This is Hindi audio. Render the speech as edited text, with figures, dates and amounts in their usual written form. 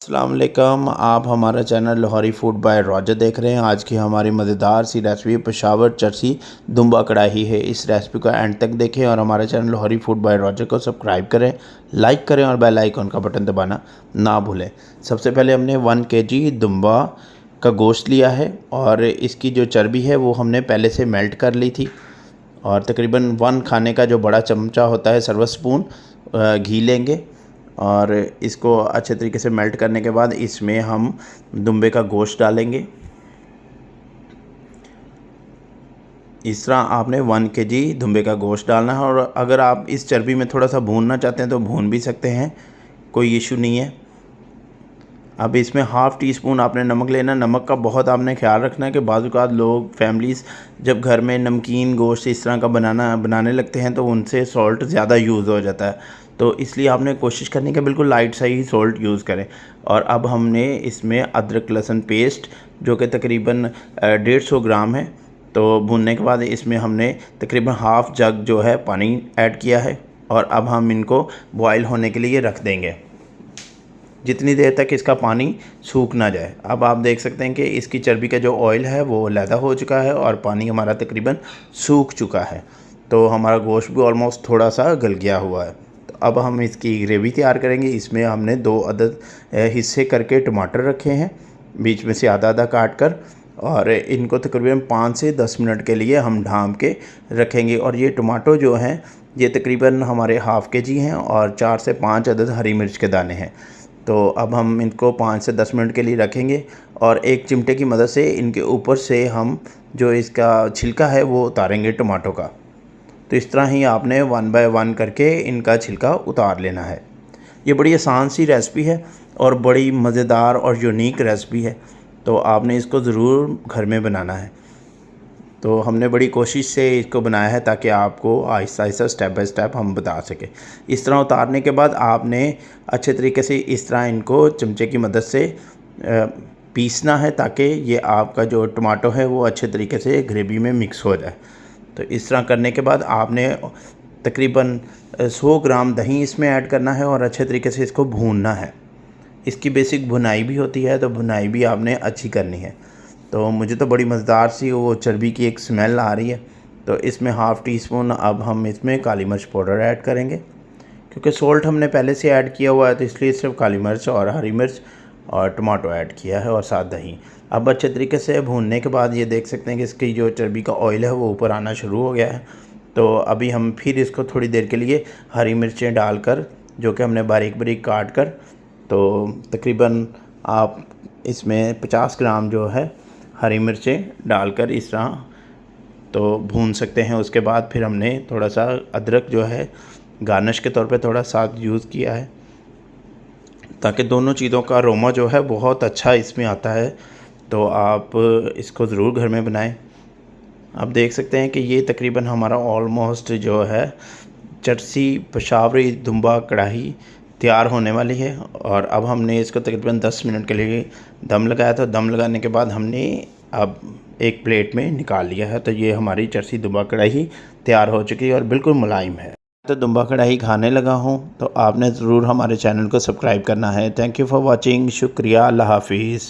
अस्सलाम वालेकुम। आप हमारा channel Lahori food by Roger देख रहे हैं। आज की हमारी मज़ेदार सी रेसिपी पेशावर चरसी दुम्बा कढ़ाई है। इस रेसिपी को एंड तक देखें और हमारे channel Lahori food by Roger को सब्सक्राइब करें, लाइक करें और बेल आइकन का बटन दबाना ना भूलें। सबसे पहले हमने 1 kg दुम्बा का गोश्त लिया है और इसकी जो चर्बी है वो हमने पहले से मेल्ट कर ली थी और तकरीबन 1 खाने का जो बड़ा चमचा होता है सर्व स्पून घी लेंगे और इसको अच्छे तरीके से मेल्ट करने के बाद इसमें हम दुम्बे का गोश्त डालेंगे। इस तरह आपने 1 kg दुम्बे का गोश्त डालना है और अगर आप इस चर्बी में थोड़ा सा भूनना चाहते हैं तो भून भी सकते हैं, कोई इशू नहीं है। अब इसमें हाफ़ टी स्पून आपने नमक लेना। नमक का बहुत आपने ख्याल रखना है कि बाज़ लोग फैमिलीज़ जब घर में नमकीन गोश्त इस तरह का बनाने लगते हैं तो उनसे सॉल्ट ज़्यादा यूज़ हो जाता है, तो इसलिए आपने कोशिश करनी कि बिल्कुल लाइट सा ही सॉल्ट यूज़ करें। और अब हमने इसमें अदरक लहसुन पेस्ट जो कि तकरीबन 150 ग्राम है, तो भूनने के बाद इसमें हमने तकरीबन हाफ़ जग जो है पानी ऐड किया है और अब हम इनको बॉयल होने के लिए रख देंगे जितनी देर तक इसका पानी सूख ना जाए। अब आप देख सकते हैं कि इसकी चर्बी का जो ऑयल है वो लैदा हो चुका है और पानी हमारा तकरीबन सूख चुका है, तो हमारा गोश्त भी ऑलमोस्ट थोड़ा सा गल गया हुआ है। तो अब हम इसकी ग्रेवी तैयार करेंगे। इसमें हमने 2 अदद हिस्से करके टमाटर रखे हैं, बीच में से आधा आधा काट कर, और इनको तकरीबन 5 से 10 मिनट के लिए हम ढाँप के रखेंगे। और ये टमाटो जो हैं ये तकरीबन हमारे हाफ़ kg हैं और 4 से 5 अदद हरी मिर्च के दाने हैं। तो अब हम इनको 5 से 10 मिनट के लिए रखेंगे और एक चिमटे की मदद से इनके ऊपर से हम जो इसका छिलका है वो उतारेंगे टमाटो का। तो इस तरह ही आपने 1 बाय 1 करके इनका छिलका उतार लेना है। ये बड़ी आसान सी रेसिपी है और बड़ी मज़ेदार और यूनिक रेसिपी है, तो आपने इसको ज़रूर घर में बनाना है। तो हमने बड़ी कोशिश से इसको बनाया है ताकि आपको Aahista Aahista step by step हम बता सकें। इस तरह उतारने के बाद आपने अच्छे तरीके से इस तरह इनको चमचे की मदद से पीसना है ताकि ये आपका जो टमाटो है वो अच्छे तरीके से ग्रेवी में मिक्स हो जाए। तो इस तरह करने के बाद आपने तकरीबन 100 ग्राम दही इसमें ऐड करना है और अच्छे तरीके से इसको भूनना है। इसकी बेसिक भुनाई भी होती है, तो भुनाई भी आपने अच्छी करनी है। तो मुझे तो बड़ी मज़ेदार सी वो चर्बी की एक स्मेल आ रही है। तो इसमें हाफ़ टी स्पून अब हम इसमें काली मिर्च पाउडर ऐड करेंगे, क्योंकि सॉल्ट हमने पहले से ऐड किया हुआ है, तो इसलिए सिर्फ काली मिर्च और हरी मिर्च और टमाटो ऐड किया है और साथ दही। अब अच्छे तरीके से भूनने के बाद ये देख सकते हैं कि इसकी जो चर्बी का ऑयल है वो ऊपर आना शुरू हो गया है। तो अभी हम फिर इसको थोड़ी देर के लिए हरी मिर्चें डालकर, जो कि हमने बारीक बारीक काट कर, तो तकरीबन आप इसमें 50 ग्राम जो है हरी मिर्चें डालकर इस तरह तो भून सकते हैं। उसके बाद फिर हमने थोड़ा सा अदरक जो है गार्निश के तौर पे थोड़ा साथ यूज़ किया है, ताकि दोनों चीज़ों का अरोमा जो है बहुत अच्छा इसमें आता है। तो आप इसको ज़रूर घर में बनाएं। आप देख सकते हैं कि ये तकरीबन हमारा ऑलमोस्ट जो है चरसी पेशावरी दुम्बा कढ़ाई तैयार होने वाली है। और अब हमने इसको तकरीबन 10 मिनट के लिए दम लगाया था। दम लगाने के बाद हमने अब एक प्लेट में निकाल लिया है। तो ये हमारी चरसी दुम्बा कढ़ाई तैयार हो चुकी है और बिल्कुल मुलायम है। तो दुम्बा कढ़ाई खाने लगा हूँ, तो आपने ज़रूर हमारे चैनल को सब्सक्राइब करना है। Thank you for watching. शुक्रिया। अल्लाह हाफिज़।